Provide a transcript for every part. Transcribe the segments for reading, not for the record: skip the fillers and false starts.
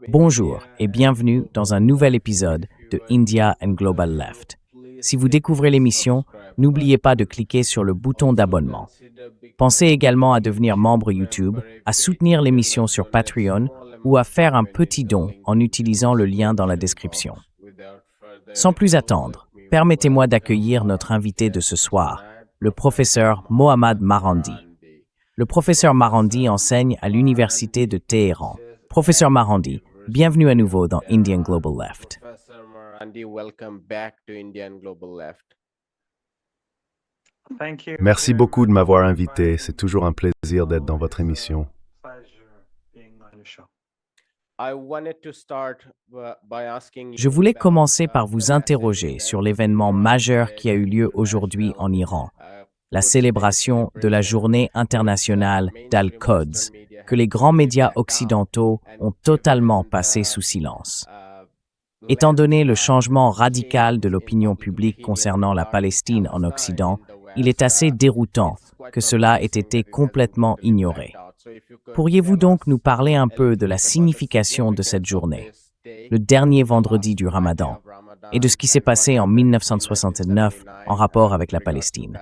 Bonjour et bienvenue dans un nouvel épisode de India and Global Left. Si vous découvrez l'émission, n'oubliez pas de cliquer sur le bouton d'abonnement. Pensez également à devenir membre YouTube, à soutenir l'émission sur Patreon ou à faire un petit don en utilisant le lien dans la description. Sans plus attendre, permettez-moi d'accueillir notre invité de ce soir, le professeur Mohammad Marandi. Le professeur Marandi enseigne à l'Université de Téhéran. Professeur Marandi, bienvenue à nouveau dans Indian Global Left. Merci beaucoup de m'avoir invité. C'est toujours un plaisir d'être dans votre émission. Je voulais commencer par vous interroger sur l'événement majeur qui a eu lieu aujourd'hui en Iran, la célébration de la Journée internationale d'Al-Quds, que les grands médias occidentaux ont totalement passé sous silence. Étant donné le changement radical de l'opinion publique concernant la Palestine en Occident, il est assez déroutant que cela ait été complètement ignoré. Pourriez-vous donc nous parler un peu de la signification de cette journée, le dernier vendredi du Ramadan, et de ce qui s'est passé en 1969 en rapport avec la Palestine?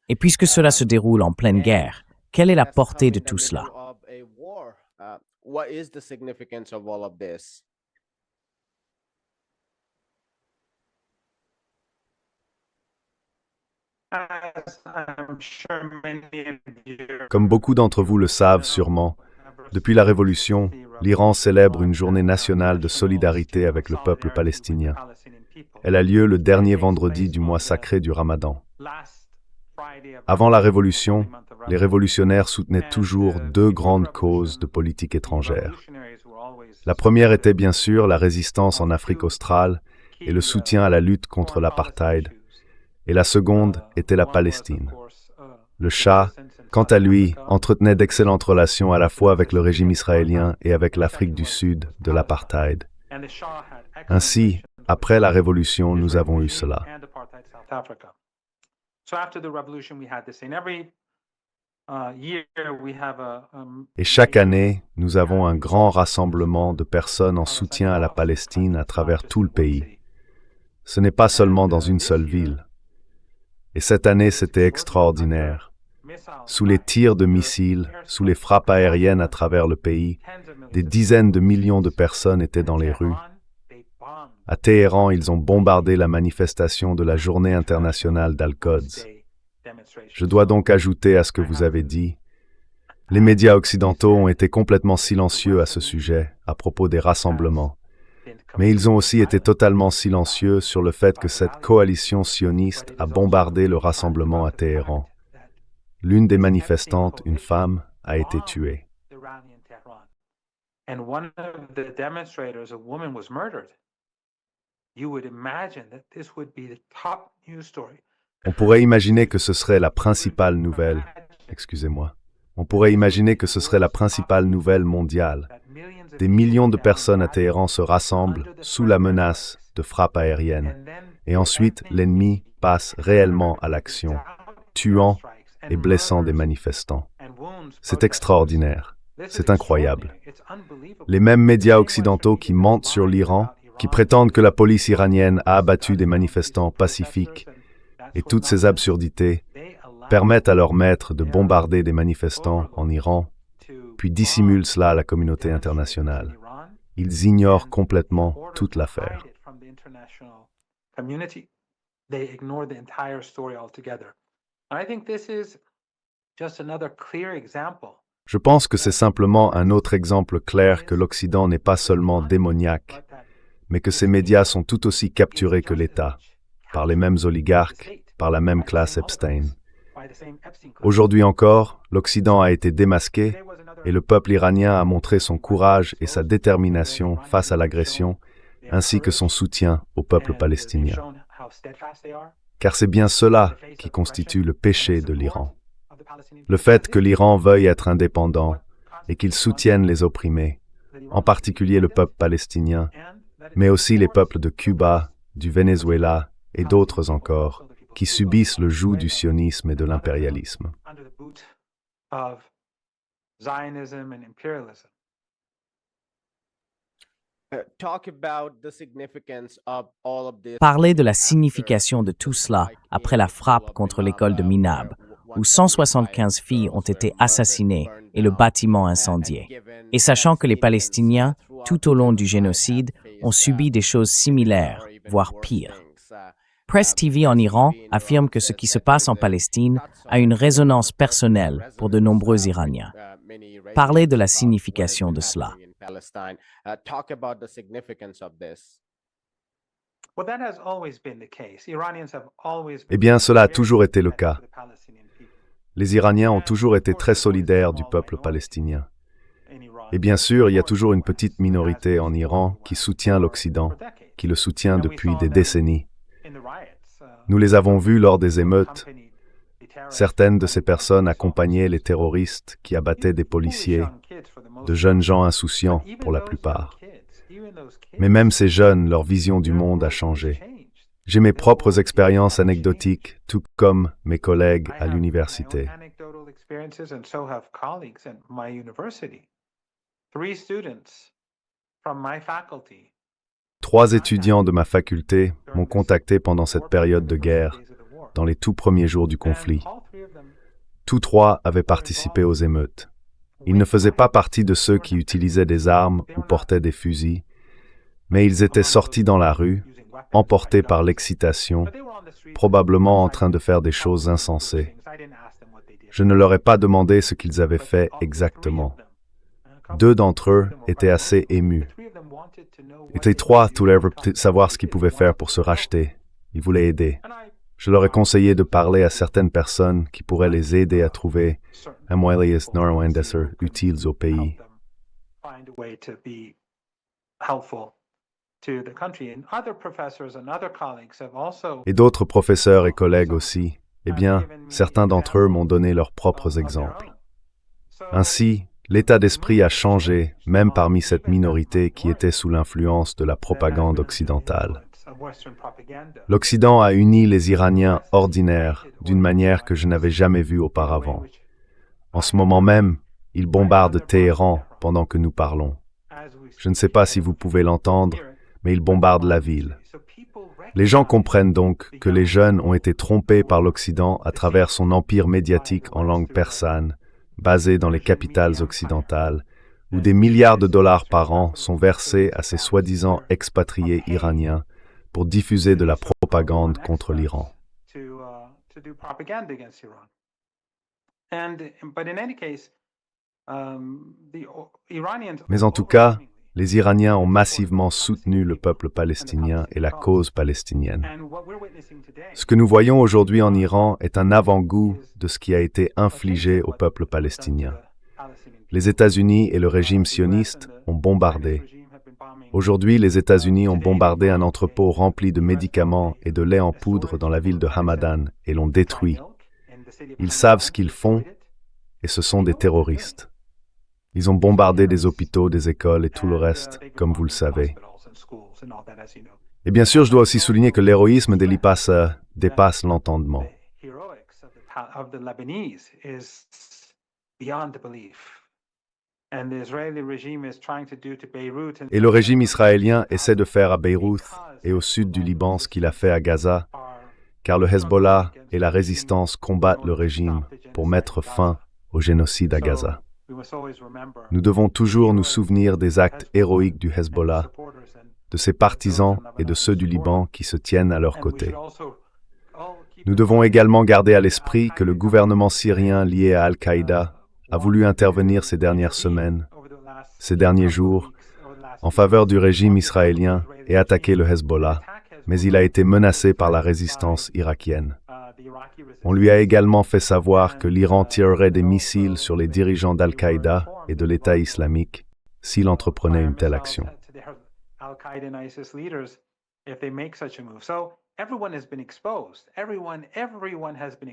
Et puisque cela se déroule en pleine guerre, quelle est la portée de tout cela? Comme beaucoup d'entre vous le savent sûrement, depuis la Révolution, l'Iran célèbre une journée nationale de solidarité avec le peuple palestinien. Elle a lieu le dernier vendredi du mois sacré du Ramadan. Avant la Révolution, les révolutionnaires soutenaient toujours deux grandes causes de politique étrangère. La première était bien sûr la résistance en Afrique australe et le soutien à la lutte contre l'apartheid, et la seconde était la Palestine. Le Shah, quant à lui, entretenait d'excellentes relations à la fois avec le régime israélien et avec l'Afrique du Sud de l'apartheid. Ainsi, après la Révolution, nous avons eu cela. Et chaque année, nous avons un grand rassemblement de personnes en soutien à la Palestine à travers tout le pays. Ce n'est pas seulement dans une seule ville. Et cette année, c'était extraordinaire. Sous les tirs de missiles, sous les frappes aériennes à travers le pays, des dizaines de millions de personnes étaient dans les rues. À Téhéran, ils ont bombardé la manifestation de la Journée internationale d'Al-Quds. Je dois donc ajouter à ce que vous avez dit. Les médias occidentaux ont été complètement silencieux à ce sujet, à propos des rassemblements. Mais ils ont aussi été totalement silencieux sur le fait que cette coalition sioniste a bombardé le rassemblement à Téhéran. L'une des manifestantes, une femme, a été tuée. On pourrait imaginer que ce serait la principale nouvelle. On pourrait imaginer que ce serait la principale nouvelle mondiale. Des millions de personnes à Téhéran se rassemblent sous la menace de frappes aériennes. Et ensuite, l'ennemi passe réellement à l'action, tuant et blessant des manifestants. C'est extraordinaire. C'est incroyable. Les mêmes médias occidentaux qui mentent sur l'Iran, qui prétendent que la police iranienne a abattu des manifestants pacifiques, et toutes ces absurdités, permettent à leurs maîtres de bombarder des manifestants en Iran, puis dissimulent cela à la communauté internationale. Ils ignorent complètement toute l'affaire. Je pense que c'est simplement un autre exemple clair que l'Occident n'est pas seulement démoniaque, mais que ces médias sont tout aussi capturés que l'État, par les mêmes oligarques, par la même classe Epstein. Aujourd'hui encore, l'Occident a été démasqué et le peuple iranien a montré son courage et sa détermination face à l'agression, ainsi que son soutien au peuple palestinien. Car c'est bien cela qui constitue le péché de l'Iran. Le fait que l'Iran veuille être indépendant et qu'il soutienne les opprimés, en particulier le peuple palestinien, mais aussi les peuples de Cuba, du Venezuela et d'autres encore, qui subissent le joug du sionisme et de l'impérialisme. Parlez de la signification de tout cela après la frappe contre l'école de Minab, où 175 filles ont été assassinées et le bâtiment incendié. Et sachant que les Palestiniens, tout au long du génocide, ont subi des choses similaires, voire pires. Press TV en Iran affirme que ce qui se passe en Palestine a une résonance personnelle pour de nombreux Iraniens. Parlez de la signification de cela. Eh bien, cela a toujours été le cas. Les Iraniens ont toujours été très solidaires du peuple palestinien. Et bien sûr, il y a toujours une petite minorité en Iran qui soutient l'Occident, qui le soutient depuis des décennies. Nous les avons vus lors des émeutes. Certaines de ces personnes accompagnaient les terroristes qui abattaient des policiers, de jeunes gens insouciants pour la plupart. Mais même ces jeunes, leur vision du monde a changé. J'ai mes propres expériences anecdotiques, tout comme mes collègues à l'université. Trois étudiants de ma faculté m'ont contacté pendant cette période de guerre, dans les tout premiers jours du conflit. Tous trois avaient participé aux émeutes. Ils ne faisaient pas partie de ceux qui utilisaient des armes ou portaient des fusils, mais ils étaient sortis dans la rue, emportés par l'excitation, probablement en train de faire des choses insensées. Je ne leur ai pas demandé ce qu'ils avaient fait exactement. Deux d'entre eux étaient assez émus. Et les trois voulaient savoir ce qu'ils pouvaient faire pour se racheter. Ils voulaient aider. Je leur ai conseillé de parler à certaines personnes qui pourraient les aider à trouver un moyen utile au pays. Et d'autres professeurs et collègues aussi, eh bien, certains d'entre eux m'ont donné leurs propres exemples. Ainsi, l'état d'esprit a changé, même parmi cette minorité qui était sous l'influence de la propagande occidentale. L'Occident a uni les Iraniens ordinaires d'une manière que je n'avais jamais vue auparavant. En ce moment même, ils bombardent Téhéran pendant que nous parlons. Je ne sais pas si vous pouvez l'entendre, mais ils bombardent la ville. Les gens comprennent donc que les jeunes ont été trompés par l'Occident à travers son empire médiatique en langue persane, basé dans les capitales occidentales, où des milliards de dollars par an sont versés à ces soi-disant expatriés iraniens pour diffuser de la propagande contre l'Iran. Mais en tout cas, les Iraniens ont massivement soutenu le peuple palestinien et la cause palestinienne. Ce que nous voyons aujourd'hui en Iran est un avant-goût de ce qui a été infligé au peuple palestinien. Les États-Unis et le régime sioniste ont bombardé. Aujourd'hui, les États-Unis ont bombardé un entrepôt rempli de médicaments et de lait en poudre dans la ville de Hamadan et l'ont détruit. Ils savent ce qu'ils font et ce sont des terroristes. Ils ont bombardé des hôpitaux, des écoles et tout le reste, comme vous le savez. Et bien sûr, je dois aussi souligner que l'héroïsme des Lipas dépasse l'entendement. Et le régime israélien essaie de faire à Beyrouth et au sud du Liban ce qu'il a fait à Gaza, car le Hezbollah et la résistance combattent le régime pour mettre fin au génocide à Gaza. Nous devons toujours nous souvenir des actes héroïques du Hezbollah, de ses partisans et de ceux du Liban qui se tiennent à leur côté. Nous devons également garder à l'esprit que le gouvernement syrien lié à Al-Qaïda a voulu intervenir ces dernières semaines, ces derniers jours, en faveur du régime israélien et attaquer le Hezbollah, mais il a été menacé par la résistance irakienne. On lui a également fait savoir que l'Iran tirerait des missiles sur les dirigeants d'Al-Qaïda et de l'État islamique s'il entreprenait une telle action.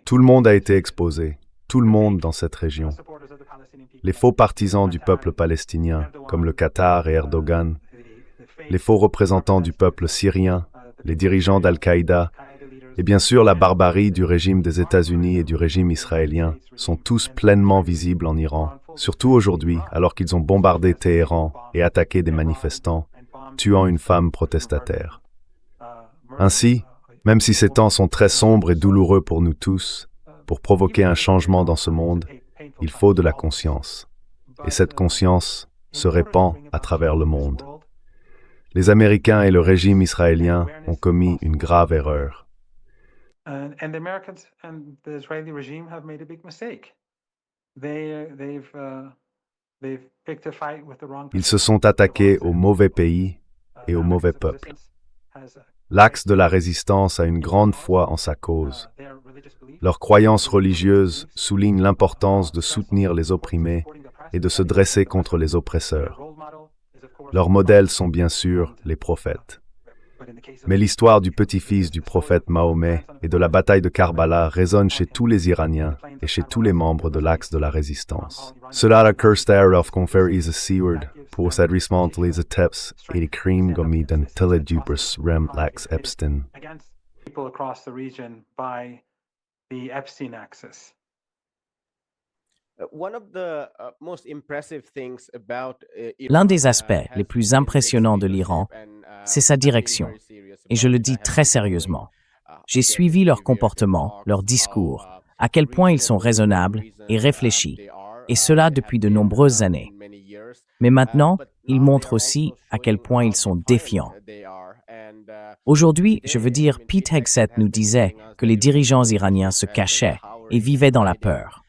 Tout le monde a été exposé, tout le monde dans cette région. Les faux partisans du peuple palestinien, comme le Qatar et Erdogan, les faux représentants du peuple syrien, les dirigeants d'Al-Qaïda, et bien sûr la barbarie du régime des États-Unis et du régime israélien sont tous pleinement visibles en Iran, surtout aujourd'hui, alors qu'ils ont bombardé Téhéran et attaqué des manifestants, tuant une femme protestataire. Ainsi, même si ces temps sont très sombres et douloureux pour nous tous, pour provoquer un changement dans ce monde, il faut de la conscience. Et cette conscience se répand à travers le monde. Les Américains et le régime israélien ont commis une grave erreur. Ils se sont attaqués au mauvais pays et au mauvais peuple. L'axe de la résistance a une grande foi en sa cause. Leurs croyances religieuses soulignent l'importance de soutenir les opprimés et de se dresser contre les oppresseurs. Leurs modèles sont bien sûr les prophètes. Mais l'histoire du petit-fils du prophète Mahomet et de la bataille de Karbala résonne chez tous les Iraniens et chez tous les membres de l'axe de la résistance. Cela a of confer is a seaward pour s'adressement les teps et les crimes commis dans teledubers rem l'axe Epstein. L'un des aspects les plus impressionnants de l'Iran, c'est sa direction. Et je le dis très sérieusement. J'ai suivi leur comportement, leur discours, à quel point ils sont raisonnables et réfléchis, et cela depuis de nombreuses années. Mais maintenant, ils montrent aussi à quel point ils sont défiants. Aujourd'hui, je veux dire, Pete Hegseth nous disait que les dirigeants iraniens se cachaient et vivaient dans la peur.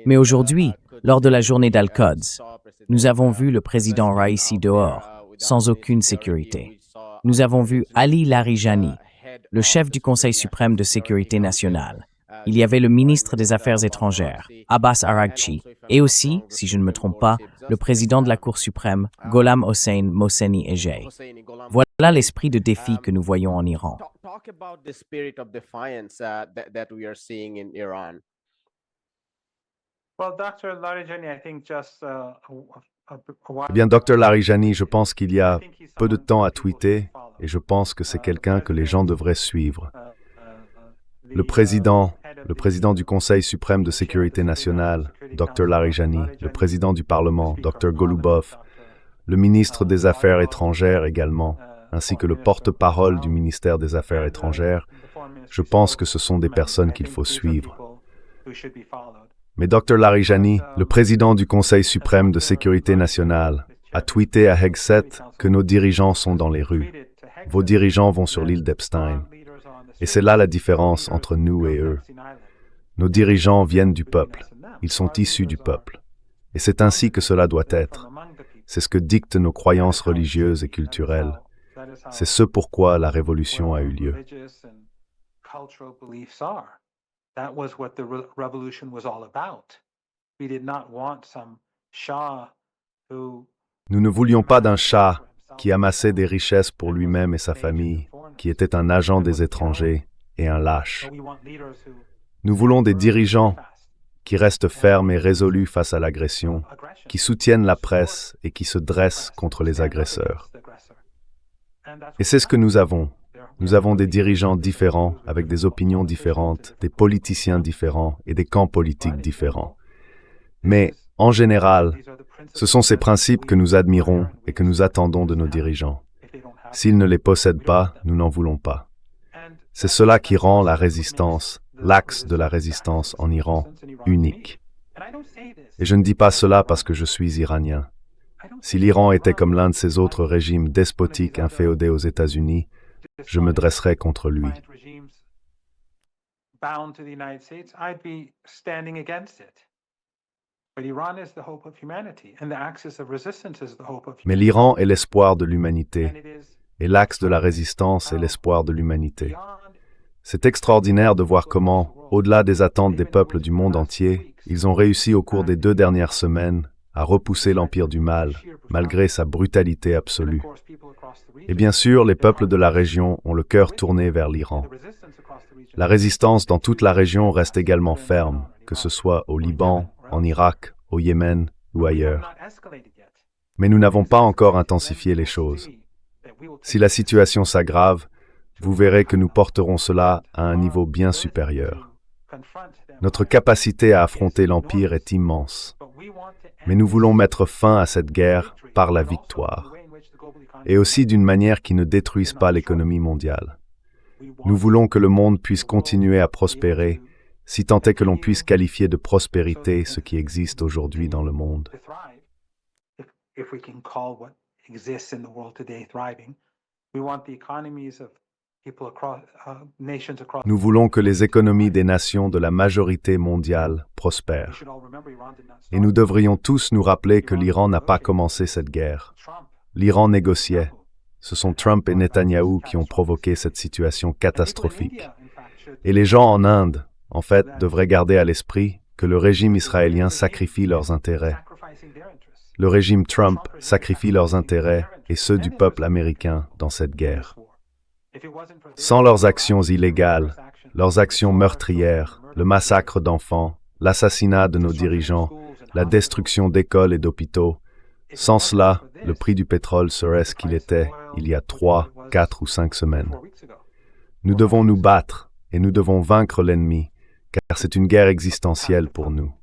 Mais aujourd'hui, lors de la journée d'Al-Quds, nous avons vu le président Raisi dehors, sans aucune sécurité. Nous avons vu Ali Larijani, le chef du Conseil suprême de sécurité nationale. Il y avait le ministre des Affaires étrangères, Abbas Araghchi, et aussi, si je ne me trompe pas, le président de la Cour suprême, Gholam Hossein Mohseni Ejei. Voilà l'esprit de défi que nous voyons en Iran. Eh bien, Dr Larijani, je pense qu'il y a peu de temps à tweeter et je pense que c'est quelqu'un que les gens devraient suivre. Le président du Conseil suprême de sécurité nationale, Dr Larijani, le président du Parlement, Dr Golubov, le ministre des Affaires étrangères également, ainsi que le porte-parole du ministère des Affaires étrangères, je pense que ce sont des personnes qu'il faut suivre. Mais Dr Larijani, le président du Conseil suprême de sécurité nationale, a tweeté à Hegseth que nos dirigeants sont dans les rues. Vos dirigeants vont sur l'île d'Epstein. Et c'est là la différence entre nous et eux. Nos dirigeants viennent du peuple. Ils sont issus du peuple. Et c'est ainsi que cela doit être. C'est ce que dictent nos croyances religieuses et culturelles. C'est ce pourquoi la révolution a eu lieu. That was what the revolution was all about. We did not want some Shah who... Nous ne voulions pas d'un Shah qui amassait des richesses pour lui-même et sa famille, qui était un agent des étrangers et un lâche. Nous voulons des dirigeants qui restent fermes et résolus face à l'agression, qui soutiennent la presse et qui se dressent contre les agresseurs. Et c'est ce que nous avons. Nous avons des dirigeants différents, avec des opinions différentes, des politiciens différents et des camps politiques différents. Mais, en général, ce sont ces principes que nous admirons et que nous attendons de nos dirigeants. S'ils ne les possèdent pas, nous n'en voulons pas. C'est cela qui rend la résistance, l'axe de la résistance en Iran, unique. Et je ne dis pas cela parce que je suis iranien. Si l'Iran était comme l'un de ces autres régimes despotiques inféodés aux États-Unis, je me dresserai contre lui. Mais l'Iran est l'espoir de l'humanité, et l'axe de la résistance est l'espoir de l'humanité. C'est extraordinaire de voir comment, au-delà des attentes des peuples du monde entier, ils ont réussi au cours des 2 dernières semaines à repousser l'empire du mal, malgré sa brutalité absolue. Et bien sûr, les peuples de la région ont le cœur tourné vers l'Iran. La résistance dans toute la région reste également ferme, que ce soit au Liban, en Irak, au Yémen ou ailleurs. Mais nous n'avons pas encore intensifié les choses. Si la situation s'aggrave, vous verrez que nous porterons cela à un niveau bien supérieur. Notre capacité à affronter l'Empire est immense. Mais nous voulons mettre fin à cette guerre par la victoire, et aussi d'une manière qui ne détruise pas l'économie mondiale. Nous voulons que le monde puisse continuer à prospérer, si tant est que l'on puisse qualifier de prospérité ce qui existe aujourd'hui dans le monde. Nous voulons que les économies des nations de la majorité mondiale prospèrent. Et nous devrions tous nous rappeler que l'Iran n'a pas commencé cette guerre. L'Iran négociait. Ce sont Trump et Netanyahou qui ont provoqué cette situation catastrophique. Et les gens en Inde, en fait, devraient garder à l'esprit que le régime israélien sacrifie leurs intérêts. Le régime Trump sacrifie leurs intérêts et ceux du peuple américain dans cette guerre. Sans leurs actions illégales, leurs actions meurtrières, le massacre d'enfants, l'assassinat de nos dirigeants, la destruction d'écoles et d'hôpitaux, sans cela, le prix du pétrole serait ce qu'il était il y a 3, 4 ou 5 semaines. Nous devons nous battre et nous devons vaincre l'ennemi, car c'est une guerre existentielle pour nous.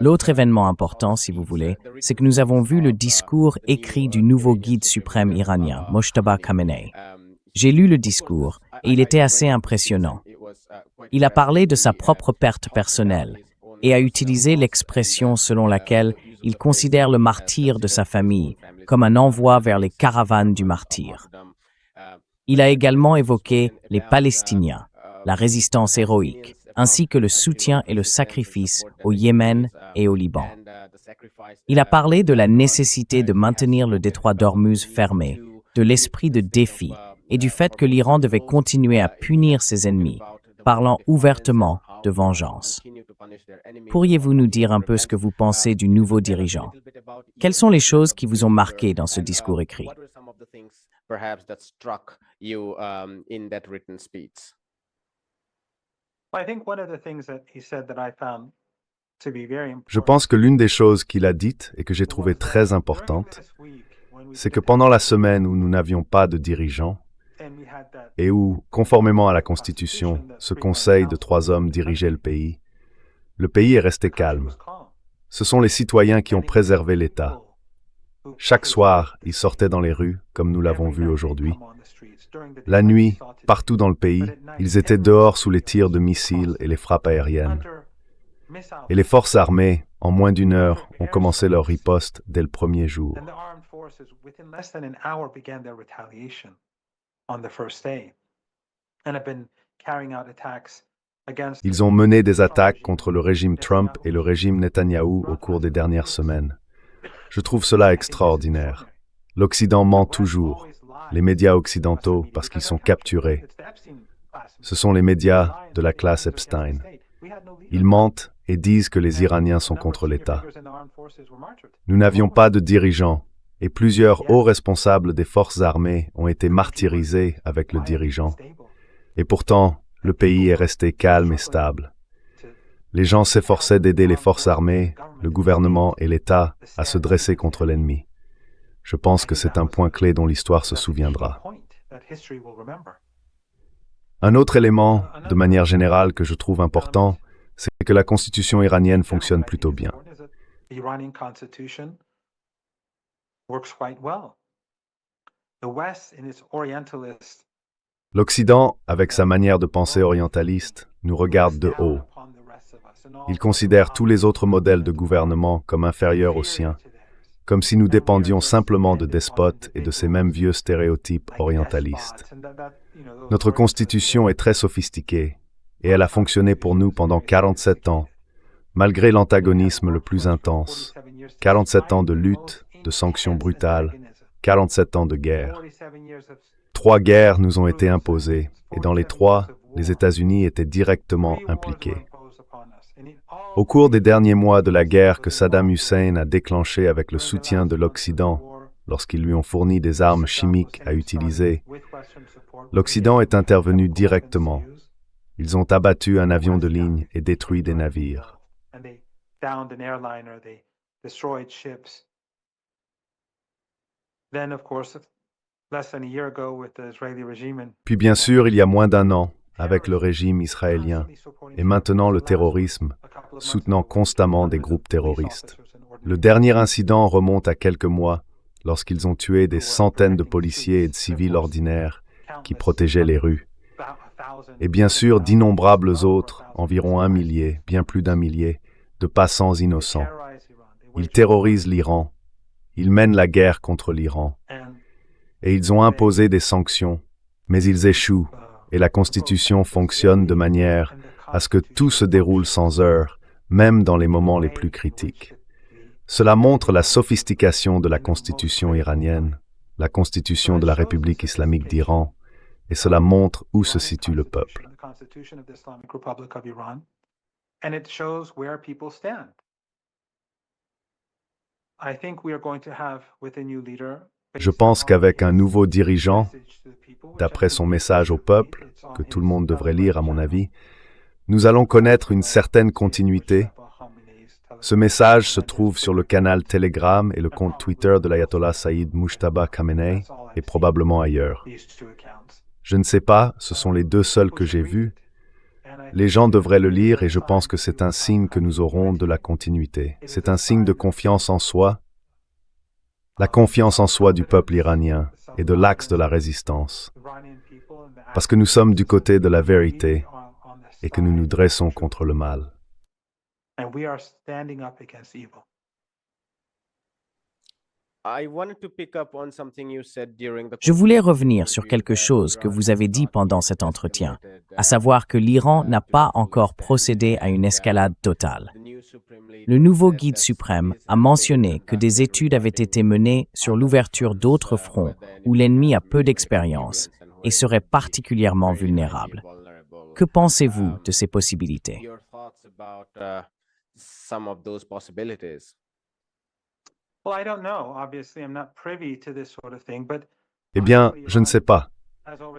L'autre événement important, si vous voulez, c'est que nous avons vu le discours écrit du nouveau guide suprême iranien, Mojtaba Khamenei. J'ai lu le discours et il était assez impressionnant. Il a parlé de sa propre perte personnelle et a utilisé l'expression selon laquelle il considère le martyre de sa famille comme un envoi vers les caravanes du martyr. Il a également évoqué les Palestiniens, la résistance héroïque, ainsi que le soutien et le sacrifice au Yémen et au Liban. Il a parlé de la nécessité de maintenir le détroit d'Ormuz fermé, de l'esprit de défi et du fait que l'Iran devait continuer à punir ses ennemis, parlant ouvertement de vengeance. Pourriez-vous nous dire un peu ce que vous pensez du nouveau dirigeant? Quelles sont les choses qui vous ont marqué dans ce discours écrit? Je pense que l'une des choses qu'il a dites et que j'ai trouvée très importante, c'est que pendant la semaine où nous n'avions pas de dirigeant et où, conformément à la Constitution, ce conseil de 3 hommes dirigeait le pays est resté calme. Ce sont les citoyens qui ont préservé l'État. Chaque soir, ils sortaient dans les rues, comme nous l'avons vu aujourd'hui. La nuit, partout dans le pays, ils étaient dehors sous les tirs de missiles et les frappes aériennes. Et les forces armées, en moins d'1 heure, ont commencé leur riposte dès le premier jour. Ils ont mené des attaques contre le régime Trump et le régime Netanyahou au cours des dernières semaines. Je trouve cela extraordinaire. L'Occident ment toujours. Les médias occidentaux, parce qu'ils sont capturés. Ce sont les médias de la classe Epstein. Ils mentent et disent que les Iraniens sont contre l'État. Nous n'avions pas de dirigeants, et plusieurs hauts responsables des forces armées ont été martyrisés avec le dirigeant. Et pourtant, le pays est resté calme et stable. Les gens s'efforçaient d'aider les forces armées, le gouvernement et l'État à se dresser contre l'ennemi. Je pense que c'est un point clé dont l'histoire se souviendra. Un autre élément, de manière générale, que je trouve important, c'est que la constitution iranienne fonctionne plutôt bien. L'Occident, avec sa manière de penser orientaliste, nous regarde de haut. Il considère tous les autres modèles de gouvernement comme inférieurs aux siens, comme si nous dépendions simplement de despotes et de ces mêmes vieux stéréotypes orientalistes. Notre constitution est très sophistiquée, et elle a fonctionné pour nous pendant 47 ans, malgré l'antagonisme le plus intense. 47 ans de lutte, de sanctions brutales, 47 ans de guerre. 3 guerres nous ont été imposées, et dans les 3, les États-Unis étaient directement impliqués. Au cours des derniers mois de la guerre que Saddam Hussein a déclenchée avec le soutien de l'Occident, lorsqu'ils lui ont fourni des armes chimiques à utiliser, l'Occident est intervenu directement. Ils ont abattu un avion de ligne et détruit des navires. destroyed ships. Then, of course, less than a year ago with the Israeli regime. Puis bien sûr, il y a moins d'un an, avec le régime israélien, et maintenant le terrorisme, soutenant constamment des groupes terroristes. Le dernier incident remonte à quelques mois, lorsqu'ils ont tué des centaines de policiers et de civils ordinaires qui protégeaient les rues. Et bien sûr, d'innombrables autres, environ 1 millier, bien plus d'1 millier, de passants innocents. Ils terrorisent l'Iran, ils mènent la guerre contre l'Iran, et ils ont imposé des sanctions, mais ils échouent, et la Constitution fonctionne de manière à ce que tout se déroule sans heurts, même dans les moments les plus critiques. Cela montre la sophistication de la Constitution iranienne, la Constitution de la République islamique d'Iran, et cela montre où se situe le peuple. Je pense qu'avec un nouveau dirigeant, d'après son message au peuple, que tout le monde devrait lire à mon avis, nous allons connaître une certaine continuité. Ce message se trouve sur le canal Telegram et le compte Twitter de l'ayatollah Saïd Mujtaba Khamenei et probablement ailleurs. Je ne sais pas, ce sont les deux seuls que j'ai vus. Les gens devraient le lire et je pense que c'est un signe que nous aurons de la continuité. C'est un signe de confiance en soi, la confiance en soi du peuple iranien et de l'axe de la résistance. Parce que nous sommes du côté de la vérité et que nous nous dressons contre le mal. Je voulais revenir sur quelque chose que vous avez dit pendant cet entretien, à savoir que l'Iran n'a pas encore procédé à une escalade totale. Le nouveau guide suprême a mentionné que des études avaient été menées sur l'ouverture d'autres fronts où l'ennemi a peu d'expérience et serait particulièrement vulnérable. Que pensez-vous de ces possibilités? Eh bien, je ne sais pas.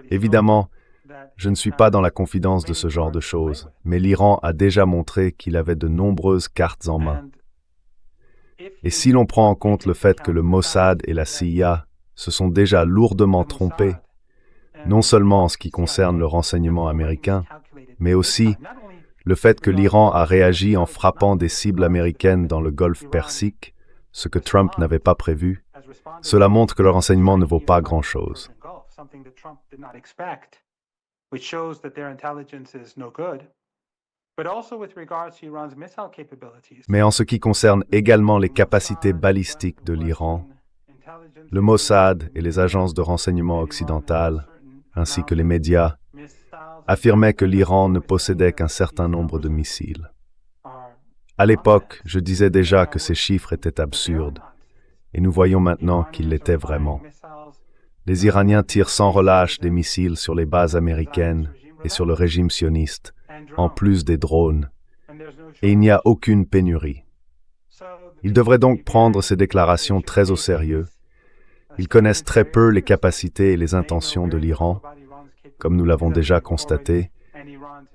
Évidemment, je ne suis pas dans la confidence de ce genre de choses, mais l'Iran a déjà montré qu'il avait de nombreuses cartes en main. Et si l'on prend en compte le fait que le Mossad et la CIA se sont déjà lourdement trompés, non seulement en ce qui concerne le renseignement américain, mais aussi le fait que l'Iran a réagi en frappant des cibles américaines dans le Golfe Persique, ce que Trump n'avait pas prévu, cela montre que le renseignement ne vaut pas grand-chose. Mais en ce qui concerne également les capacités balistiques de l'Iran, le Mossad et les agences de renseignement occidentales, ainsi que les médias, affirmaient que l'Iran ne possédait qu'un certain nombre de missiles. À l'époque, je disais déjà que ces chiffres étaient absurdes, et nous voyons maintenant qu'ils l'étaient vraiment. Les Iraniens tirent sans relâche des missiles sur les bases américaines et sur le régime sioniste, en plus des drones, et il n'y a aucune pénurie. Ils devraient donc prendre ces déclarations très au sérieux. Ils connaissent très peu les capacités et les intentions de l'Iran, comme nous l'avons déjà constaté,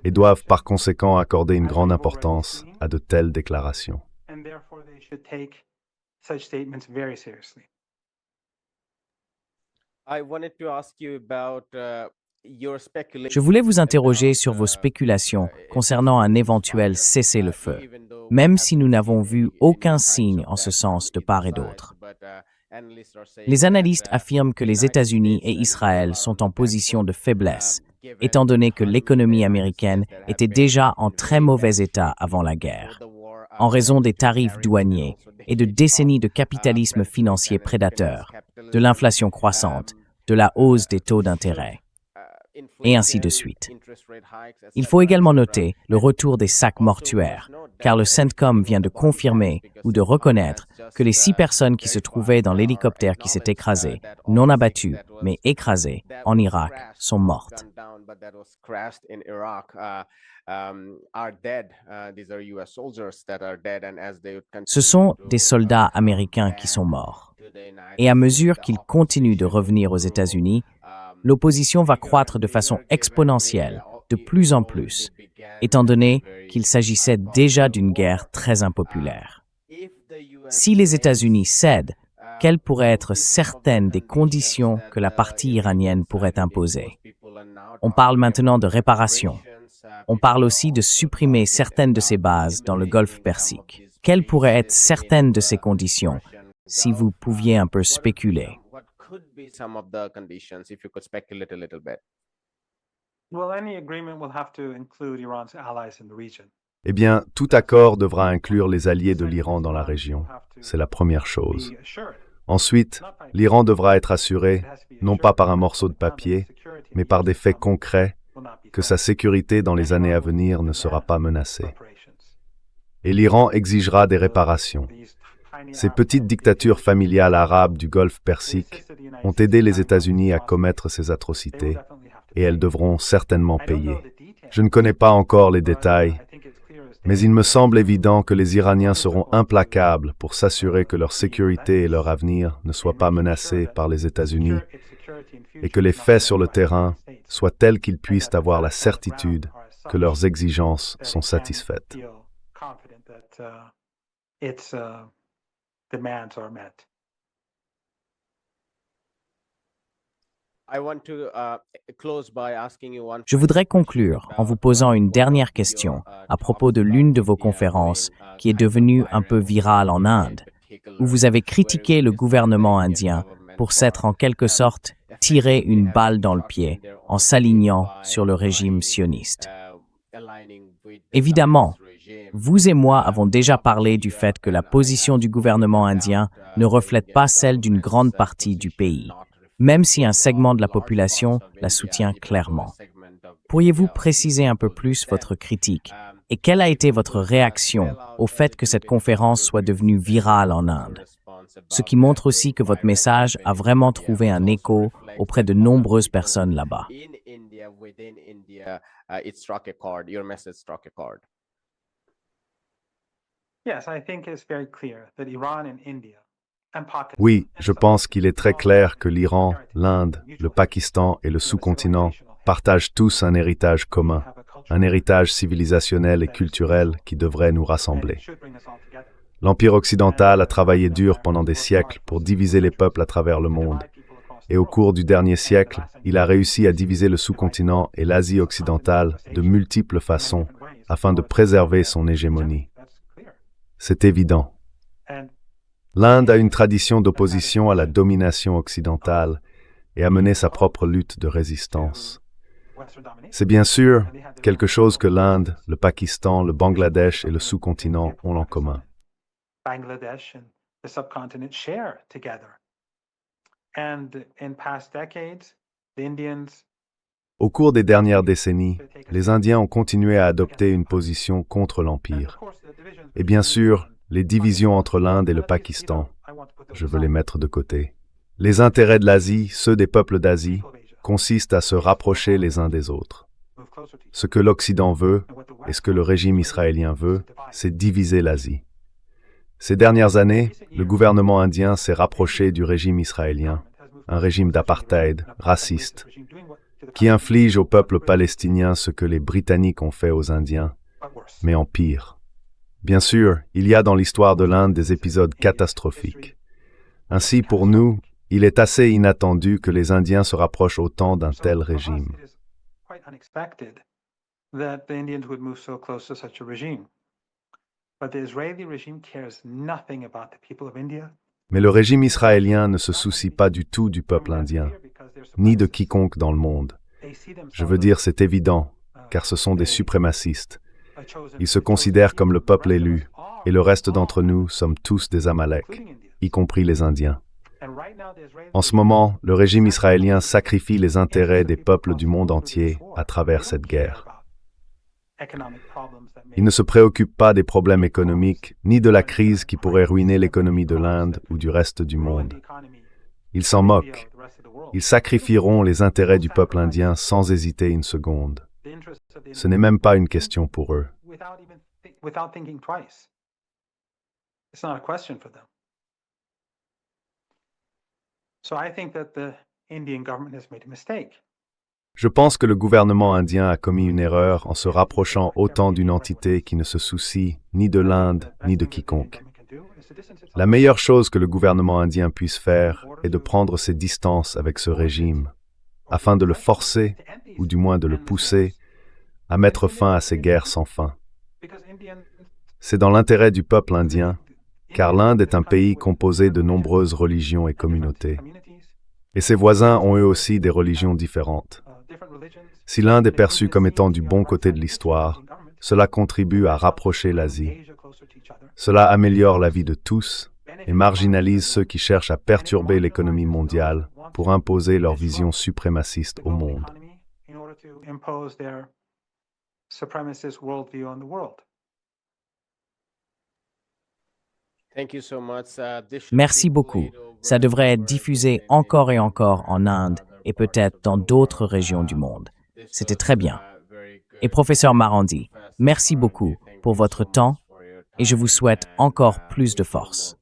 et doivent par conséquent accorder une grande importance à de telles déclarations. Je voulais vous interroger sur vos spéculations concernant un éventuel cessez-le-feu, même si nous n'avons vu aucun signe en ce sens de part et d'autre. Les analystes affirment que les États-Unis et Israël sont en position de faiblesse, étant donné que l'économie américaine était déjà en très mauvais état avant la guerre, en raison des tarifs douaniers et de décennies de capitalisme financier prédateur, de l'inflation croissante, de la hausse des taux d'intérêt, et ainsi de suite. Il faut également noter le retour des sacs mortuaires, car le CENTCOM vient de confirmer ou de reconnaître que les 6 personnes qui se trouvaient dans l'hélicoptère qui s'est écrasé, non abattu, mais écrasé, en Irak, sont mortes. Ce sont des soldats américains qui sont morts. Et à mesure qu'ils continuent de revenir aux États-Unis, l'opposition va croître de façon exponentielle, de plus en plus, étant donné qu'il s'agissait déjà d'une guerre très impopulaire. Si les États-Unis cèdent, quelles pourraient être certaines des conditions que la partie iranienne pourrait imposer? On parle maintenant de réparation. On parle aussi de supprimer certaines de ces bases dans le Golfe Persique. Quelles pourraient être certaines de ces conditions, si vous pouviez un peu spéculer? Well, any agreement will have to include Iran's allies in the region. Eh bien, tout accord devra inclure les alliés de l'Iran dans la région. C'est la première chose. Ensuite, l'Iran devra être assuré, non pas par un morceau de papier, mais par des faits concrets, que sa sécurité dans les années à venir ne sera pas menacée. Et l'Iran exigera des réparations. Ces petites dictatures familiales arabes du Golfe Persique ont aidé les États-Unis à commettre ces atrocités, et elles devront certainement payer. Je ne connais pas encore les détails, mais il me semble évident que les Iraniens seront implacables pour s'assurer que leur sécurité et leur avenir ne soient pas menacés par les États-Unis et que les faits sur le terrain soient tels qu'ils puissent avoir la certitude que leurs exigences sont satisfaites. Je voudrais conclure en vous posant une dernière question à propos de l'une de vos conférences qui est devenue un peu virale en Inde, où vous avez critiqué le gouvernement indien pour s'être en quelque sorte tiré une balle dans le pied en s'alignant sur le régime sioniste. Évidemment, vous et moi avons déjà parlé du fait que la position du gouvernement indien ne reflète pas celle d'une grande partie du pays, même si un segment de la population la soutient clairement. Pourriez-vous préciser un peu plus votre critique et quelle a été votre réaction au fait que cette conférence soit devenue virale en Inde? Ce qui montre aussi que votre message a vraiment trouvé un écho auprès de nombreuses personnes là-bas. Oui, je pense qu'il est très clair que l'Iran, l'Inde, le Pakistan et le sous-continent partagent tous un héritage commun, un héritage civilisationnel et culturel qui devrait nous rassembler. L'Empire occidental a travaillé dur pendant des siècles pour diviser les peuples à travers le monde. Et au cours du dernier siècle, il a réussi à diviser le sous-continent et l'Asie occidentale de multiples façons afin de préserver son hégémonie. C'est évident. L'Inde a une tradition d'opposition à la domination occidentale et a mené sa propre lutte de résistance. C'est bien sûr quelque chose que l'Inde, le Pakistan, le Bangladesh et le sous-continent ont en commun. Bangladesh and the subcontinent share together. And in past decades, the Indians. Au cours des dernières décennies, les Indiens ont continué à adopter une position contre l'Empire. Et bien sûr, les divisions entre l'Inde et le Pakistan, je veux les mettre de côté. Les intérêts de l'Asie, ceux des peuples d'Asie, consistent à se rapprocher les uns des autres. Ce que l'Occident veut, et ce que le régime israélien veut, c'est diviser l'Asie. Ces dernières années, le gouvernement indien s'est rapproché du régime israélien, un régime d'apartheid, raciste, qui inflige au peuple palestinien ce que les Britanniques ont fait aux Indiens, mais en pire. Bien sûr, il y a dans l'histoire de l'Inde des épisodes catastrophiques. Ainsi, pour nous, il est assez inattendu que les Indiens se rapprochent autant d'un tel régime. Mais le régime israélien ne se soucie pas du tout du peuple indien, ni de quiconque dans le monde. Je veux dire, c'est évident, car ce sont des suprémacistes. Ils se considèrent comme le peuple élu, et le reste d'entre nous sommes tous des Amaleks, y compris les Indiens. En ce moment, le régime israélien sacrifie les intérêts des peuples du monde entier à travers cette guerre. Il ne se préoccupe pas des problèmes économiques, ni de la crise qui pourrait ruiner l'économie de l'Inde ou du reste du monde. Ils s'en moquent. Ils sacrifieront les intérêts du peuple indien sans hésiter une seconde. Ce n'est même pas une question pour eux. Je pense que le gouvernement indien a commis une erreur en se rapprochant autant d'une entité qui ne se soucie ni de l'Inde ni de quiconque. La meilleure chose que le gouvernement indien puisse faire est de prendre ses distances avec ce régime, afin de le forcer, ou du moins de le pousser, à mettre fin à ces guerres sans fin. C'est dans l'intérêt du peuple indien, car l'Inde est un pays composé de nombreuses religions et communautés. Et ses voisins ont eux aussi des religions différentes. Si l'Inde est perçue comme étant du bon côté de l'histoire, cela contribue à rapprocher l'Asie. Cela améliore la vie de tous et marginalise ceux qui cherchent à perturber l'économie mondiale pour imposer leur vision suprémaciste au monde. Merci beaucoup. Ça devrait être diffusé encore et encore en Inde et peut-être dans d'autres régions du monde. C'était très bien. Et professeur Marandi, merci beaucoup pour votre temps et je vous souhaite encore plus de force.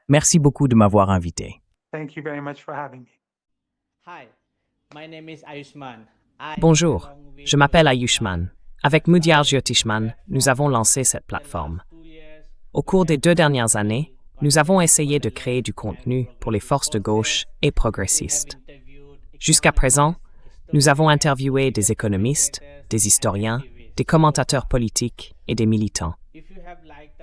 Merci beaucoup de m'avoir invité. Thank you very much for having me. Hi, my name is Ayushman. Bonjour, je m'appelle Ayushman. Avec Mudyal Jyotishman, nous avons lancé cette plateforme. Au cours des 2 dernières années, nous avons essayé de créer du contenu pour les forces de gauche et progressistes. Jusqu'à présent, nous avons interviewé des économistes, des historiens, des commentateurs politiques et des militants.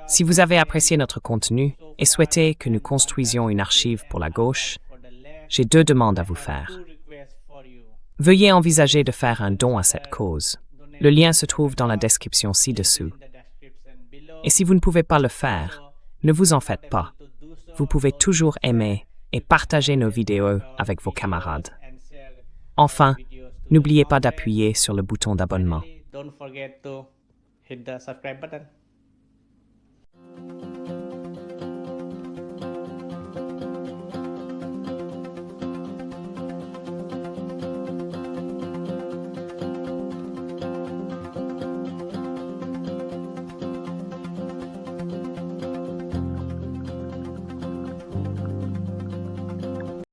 Si vous avez apprécié notre contenu et souhaitez que nous construisions une archive pour la gauche, j'ai 2 demandes à vous faire. Veuillez envisager de faire un don à cette cause. Le lien se trouve dans la description ci-dessous. Et si vous ne pouvez pas le faire, ne vous en faites pas. Vous pouvez toujours aimer et partager nos vidéos avec vos camarades. Enfin, n'oubliez pas d'appuyer sur le bouton d'abonnement. Don't forget to hit the subscribe button.